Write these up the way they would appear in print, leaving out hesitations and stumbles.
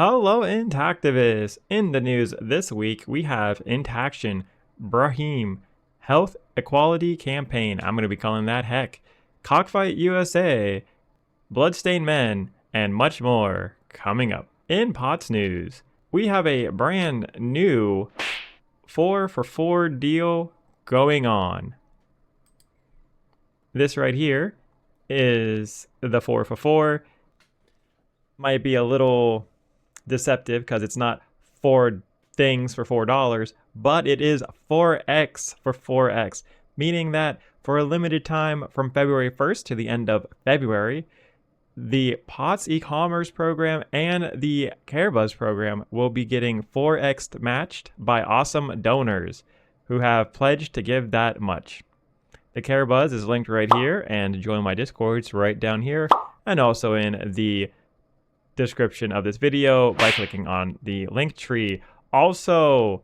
Hello, intactivists! In the news this week, we have Intaction, Bruchim, Health Equality Campaign, I'm going to be calling that heck, Cockfight USA, Bloodstained Men, and much more coming up. In POTS news, we have a brand new 4 for 4 deal going on. This right here is the 4 for 4. Might be a little deceptive because it's not 4 things for $4, but it is 4x for 4x, meaning that for a limited time from February 1st to the end of February, the POTS e-commerce program and the CareBuzz program will be getting 4x matched by awesome donors who have pledged to give that much. The CareBuzz is linked right here, and join my Discords right down here, and also in the description of this video by clicking on the link tree. Also,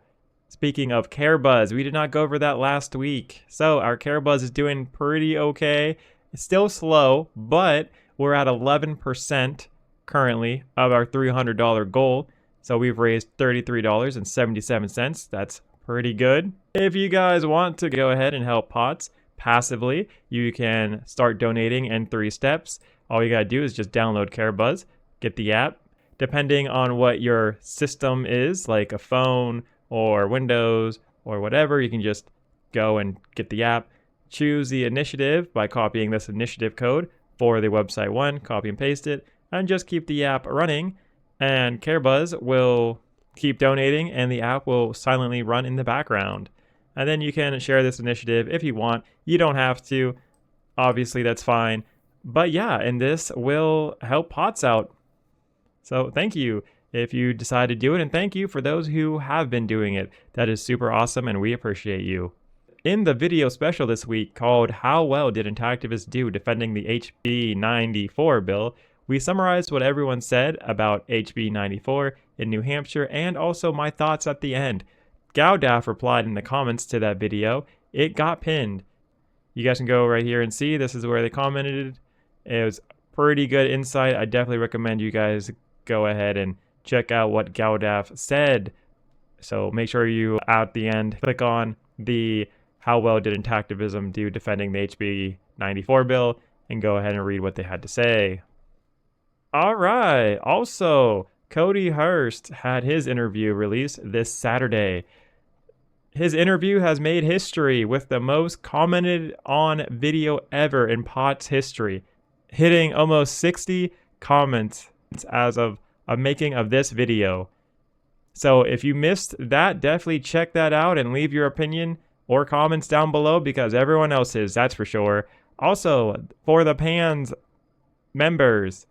speaking of CareBuzz, we did not go over that last week. So our CareBuzz is doing pretty okay. It's still slow, but we're at 11% currently of our $300 goal. So we've raised $33.77. That's pretty good. If you guys want to go ahead and help POTS passively, you can start donating in 3 steps. All you gotta do is just download CareBuzz, get the app. Depending on what your system is, like a phone or Windows or whatever, you can just go and get the app. Choose the initiative by copying this initiative code for the website one, copy and paste it, and just keep the app running. And CareBuzz will keep donating and the app will silently run in the background. And then you can share this initiative if you want. You don't have to. Obviously, that's fine. But yeah, and this will help POTS out. So thank you if you decide to do it, and thank you for those who have been doing it. That is super awesome, and we appreciate you. In the video special this week called How Well Did Intactivists Do Defending the HB 94 bill, we summarized what everyone said about HB 94 in New Hampshire and also my thoughts at the end. Gowdaff replied in the comments to that video. It got pinned. You guys can go right here and see. This is where they commented. It was pretty good insight. I definitely recommend you guys go ahead and check out what Gowdaff said. So make sure you, at the end, click on the How Well Did Intactivism Do Defending the HB 94 bill and go ahead and read what they had to say. All right. Also, Cody Hurst had his interview released this Saturday. His interview has made history with the most commented on video ever in POTS history, hitting almost 60 comments as of a making of this video. So if you missed that, definitely check that out and leave your opinion or comments down below because everyone else is, that's for sure. Also, for the PANS members,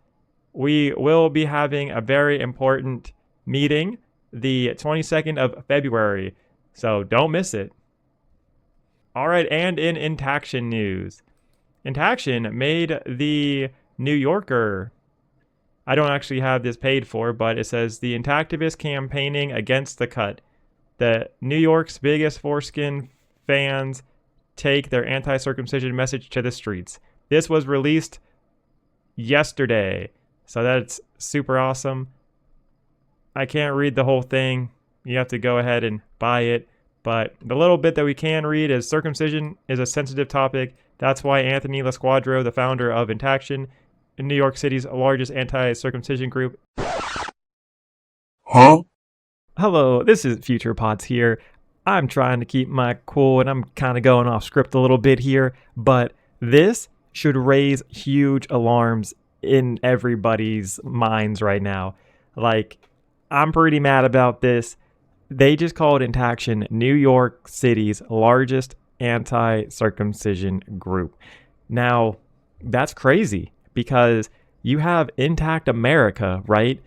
we will be having a very important meeting the 22nd of February. So don't miss it. All right, and in Intaction news, Intaction made the New Yorker. I don't actually have this paid for, but it says the Intactivist campaigning against the cut. The New York's biggest foreskin fans take their anti-circumcision message to the streets. This was released yesterday, so that's super awesome. I can't read the whole thing. You have to go ahead and buy it. But the little bit that we can read is circumcision is a sensitive topic. That's why Anthony LaSquadro, the founder of Intaction, in New York City's largest anti-circumcision group. Huh? Hello, this is Future Pots here. I'm trying to keep my cool and I'm kind of going off script a little bit here, but this should raise huge alarms in everybody's minds right now. Like, I'm pretty mad about this. They just called Intaction New York City's largest anti-circumcision group. Now, that's crazy because you have Intact America, right?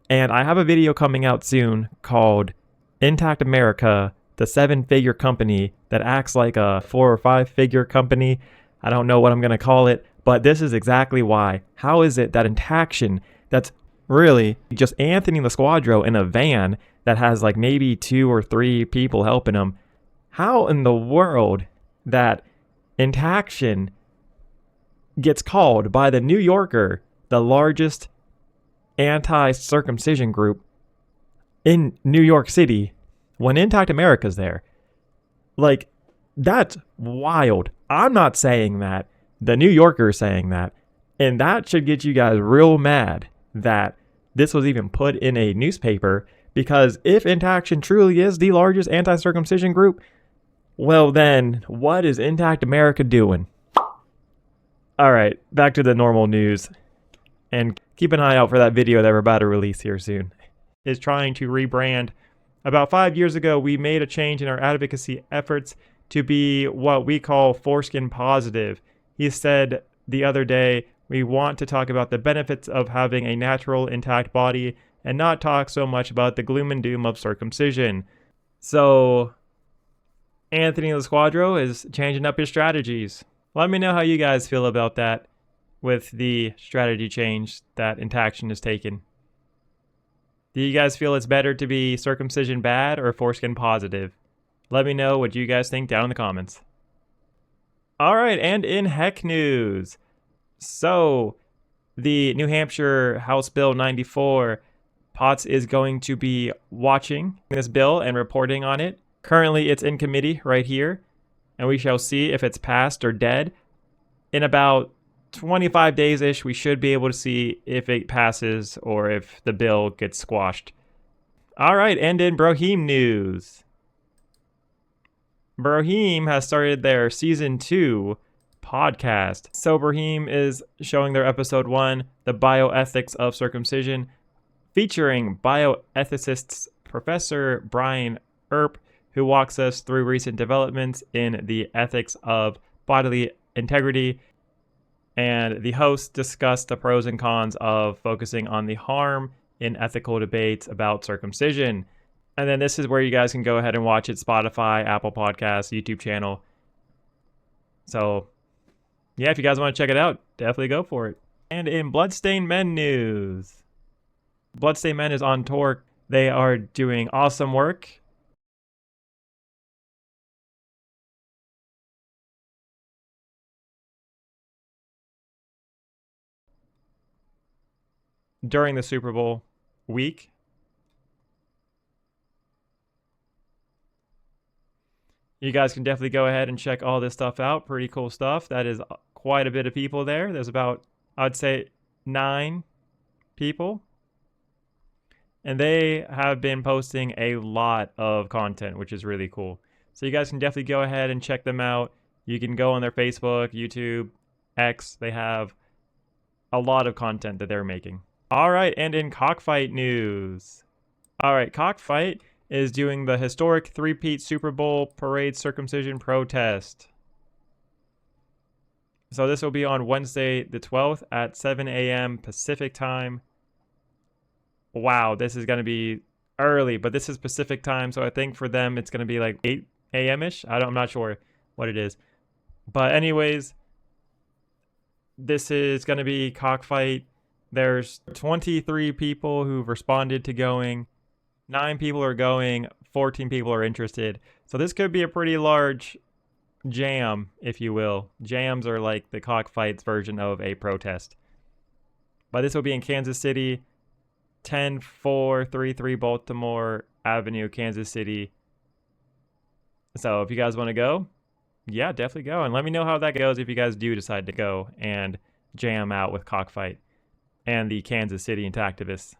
And I have a video coming out soon called Intact America, the 7-figure company that acts like a 4 or 5-figure company. I don't know what I'm going to call it, but this is exactly why. How is it that Intaction, that's really just Anthony LaSquadro in a van that has like maybe 2 or 3 people helping him, how in the world that Intaction gets called by the New Yorker the largest anti-circumcision group in New York City when Intact America's there. Like, that's wild. I'm not saying that. The New Yorker is saying that. And that should get you guys real mad that this was even put in a newspaper, because if Intaction truly is the largest anti-circumcision group, well then, what is Intact America doing? Alright, back to the normal news. And keep an eye out for that video that we're about to release here soon. Is trying to rebrand. About 5 years ago, we made a change in our advocacy efforts to be what we call foreskin positive. He said the other day, we want to talk about the benefits of having a natural, intact body and not talk so much about the gloom and doom of circumcision. So, Anthony Lasquadro is changing up his strategies. Let me know how you guys feel about that with the strategy change that Intaction has taken. Do you guys feel it's better to be circumcision bad or foreskin positive? Let me know what you guys think down in the comments. Alright, and in heck news. So, the New Hampshire House Bill 94, Potts is going to be watching this bill and reporting on it. Currently, it's in committee right here, and we shall see if it's passed or dead. In about 25 days-ish, we should be able to see if it passes or if the bill gets squashed. Alright, and in Bruchim news. Bruchim has started their Season 2 podcast. So Bruchim is showing their Episode 1, The Bioethics of Circumcision, featuring bioethicists Professor Brian Earp, who walks us through recent developments in the ethics of bodily integrity. And the hosts discuss the pros and cons of focusing on the harm in ethical debates about circumcision. And then this is where you guys can go ahead and watch it: Spotify, Apple Podcasts, YouTube channel. So, yeah, if you guys want to check it out, definitely go for it. And in Bloodstained Men news, Bloodstained Men is on tour. They are doing awesome work. During the Super Bowl week. You guys can definitely go ahead and check all this stuff out. Pretty cool stuff. That is quite a bit of people there. There's about, I'd say, 9 people. And they have been posting a lot of content, which is really cool. So you guys can definitely go ahead and check them out. You can go on their Facebook, YouTube, X. They have a lot of content that they're making. Alright, and in Cockfight news. Alright, Cockfight is doing the historic three-peat Super Bowl parade circumcision protest. So this will be on Wednesday the 12th at 7 a.m. Pacific time. Wow, this is going to be early, but this is Pacific time, so I think for them it's going to be like 8 a.m.-ish. I'm not sure what it is. But anyways, this is going to be Cockfight. There's 23 people who've responded to going. 9 people are going, 14 people are interested. So this could be a pretty large jam, if you will. Jams are like the Cockfight's version of a protest. But this will be in Kansas City, 10433 Baltimore Avenue, Kansas City. So if you guys want to go, yeah, definitely go. And let me know how that goes if you guys do decide to go and jam out with Cockfight and the Kansas City Intactivists.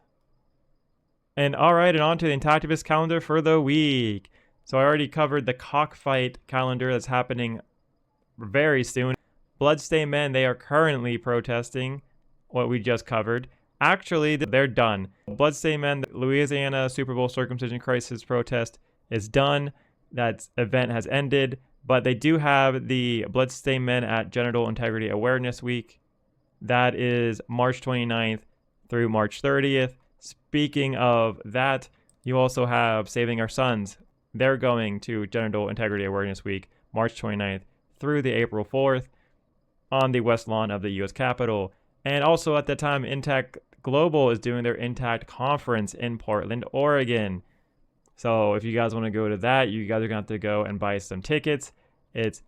And alright, and on to the Intactivist calendar for the week. So I already covered the Cockfight calendar that's happening very soon. Bloodstained Men, they are currently protesting what we just covered. Actually, they're done. Bloodstained Men, the Louisiana Super Bowl circumcision crisis protest is done. That event has ended. But they do have the Bloodstained Men at Genital Integrity Awareness Week. That is March 29th through March 30th. Speaking of that, you also have Saving Our Sons. They're going to Genital Integrity Awareness Week, March 29th through the April 4th on the West Lawn of the U.S. Capitol. And also at that time, Intact Global is doing their Intact Conference in Portland, Oregon. So if you guys want to go to that, you guys are going to have to go and buy some tickets. It's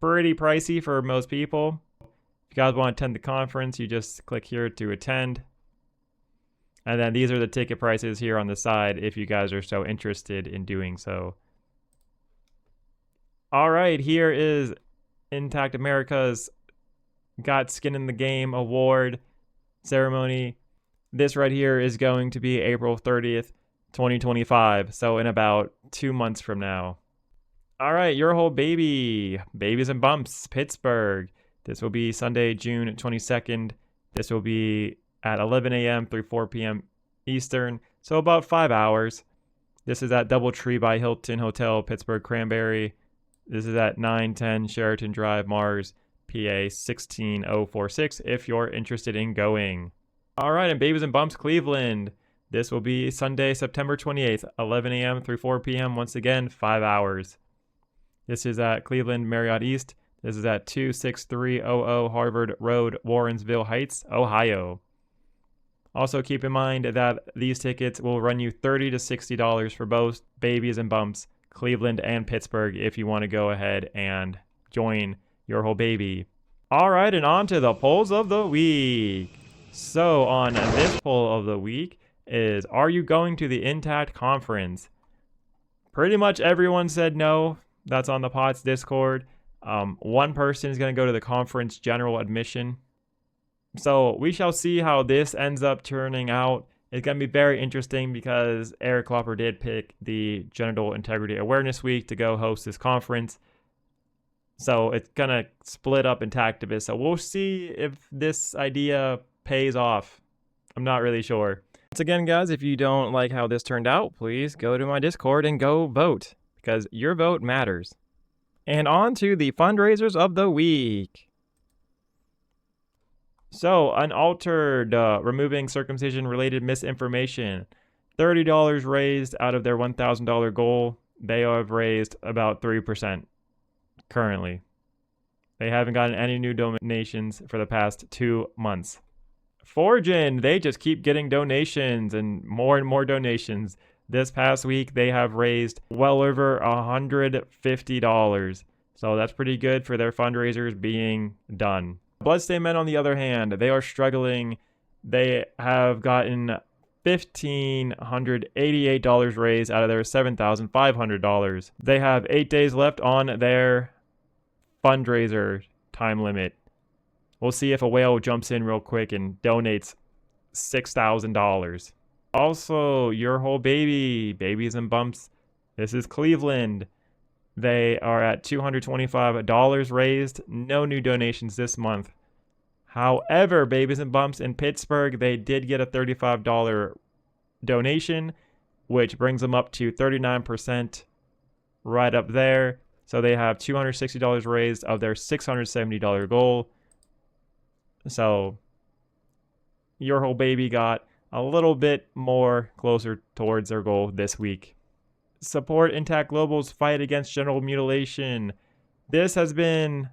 pretty pricey for most people. If you guys want to attend the conference, you just click here to attend. And then these are the ticket prices here on the side if you guys are so interested in doing so. All right, here is Intact America's Got Skin in the Game award ceremony. This right here is going to be April 30th, 2025. So in about 2 months from now. All right, Your Whole Baby, Babies and Bumps, Pittsburgh. This will be Sunday, June 22nd. This will be at 11 a.m. through 4 p.m. Eastern, so about 5 hours. This is at Doubletree by Hilton Hotel, Pittsburgh Cranberry. This is at 910 Sheraton Drive, Mars, PA 16046 if you're interested in going. All right, and Babies and Bumps, Cleveland. This will be Sunday, September 28th, 11 a.m. through 4 p.m. Once again, 5 hours. This is at Cleveland Marriott East. This is at 26300 Harvard Road, Warrensville Heights, Ohio. Also keep in mind that these tickets will run you $30 to $60 for both Babies and Bumps, Cleveland and Pittsburgh, if you want to go ahead and join Your Whole Baby. All right, and on to the polls of the week. So on this poll of the week is, are you going to the Intact conference? Pretty much everyone said no. That's on the POTS Discord. One person is going to go to the conference general admission. So we shall see how this ends up turning out. It's going to be very interesting because Eric Klopper did pick the Genital Integrity Awareness Week to go host this conference. So it's going to split up Intactivist. So we'll see if this idea pays off. I'm not really sure. Once again, guys, if you don't like how this turned out, please go to my Discord and go vote, because your vote matters. And on to the fundraisers of the week. So, Unaltered, removing circumcision-related misinformation. $30 raised out of their $1,000 goal. They have raised about 3% currently. They haven't gotten any new donations for the past 2 months. Forgin, they just keep getting donations and more donations. This past week, they have raised well over $150. So that's pretty good for their fundraisers being done. Bloodstained Men, on the other hand, they are struggling. They have gotten $1,588 raised out of their $7,500. They have 8 days left on their fundraiser time limit. We'll see if a whale jumps in real quick and donates $6,000. Also, Your Whole Baby, Babies and Bumps. This is Cleveland. They are at $225 raised. No new donations this month. However, Babies and Bumps in Pittsburgh, they did get a $35 donation, which brings them up to 39% right up there. So they have $260 raised of their $670 goal. So Your Whole Baby got a little bit more closer towards their goal this week. Support Intact Global's fight against genital mutilation. This has been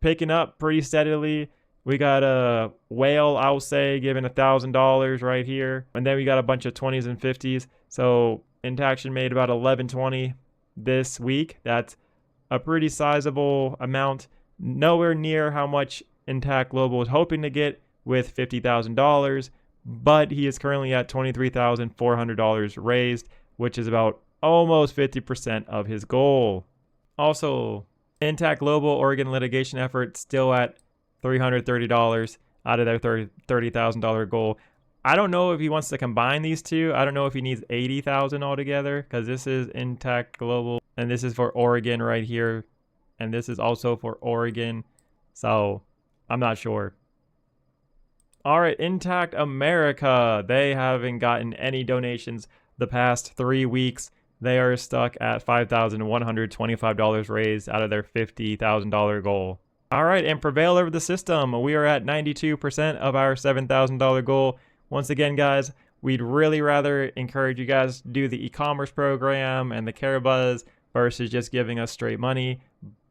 picking up pretty steadily. We got a whale, I'll say, giving $1,000 right here. And then we got a bunch of 20s and 50s. So Intaction made about $11.20 this week. That's a pretty sizable amount. Nowhere near how much Intact Global is hoping to get with $50,000. But he is currently at $23,400 raised, which is about almost 50% of his goal. Also, Intact Global Oregon litigation effort still at $330 out of their $30,000 goal. I don't know if he wants to combine these two. I don't know if he needs $80,000 altogether, because this is Intact Global and this is for Oregon right here, and this is also for Oregon. So I'm not sure. All right, Intact America. They haven't gotten any donations the past 3 weeks. They are stuck at $5,125 raised out of their $50,000 goal. All right, and Prevail over the system. We are at 92% of our $7,000 goal. Once again, guys, we'd really rather encourage you guys to do the e-commerce program and the Carabuzz versus just giving us straight money.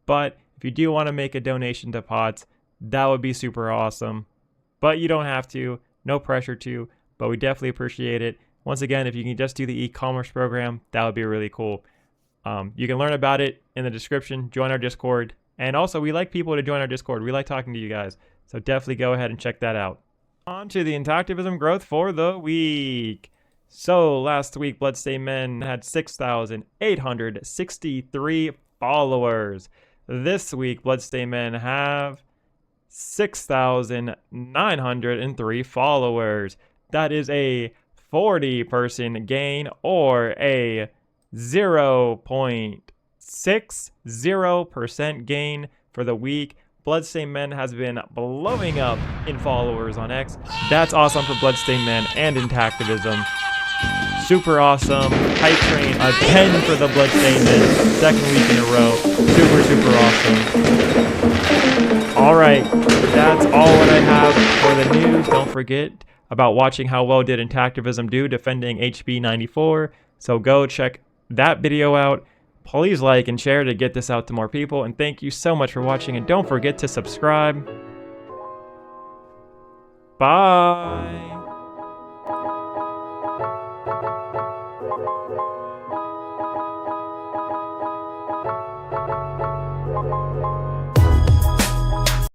But if you do want to make a donation to POTS, that would be super awesome. But you don't have to. No pressure to. But we definitely appreciate it. Once again, if you can just do the e-commerce program, that would be really cool. You can learn about it in the description. Join our Discord. And also, we like people to join our Discord. We like talking to you guys. So definitely go ahead and check that out. On to the intactivism growth for the week. So last week, Bloodstained Men had 6,863 followers. This week, Bloodstained Men have 6,903 followers. That is a 40% gain, or a 0.60% gain for the week. Bloodstained Men has been blowing up in followers on X. That's awesome for Bloodstained Men and Intactivism. Super awesome. Hype train again for the Bloodstained Men. Second week in a row. Super awesome. Alright, that's all what I have for the news. Don't forget about watching how well did Intactivism do defending HB 94. So go check that video out. Please like and share to get this out to more people. And thank you so much for watching. And don't forget to subscribe. Bye.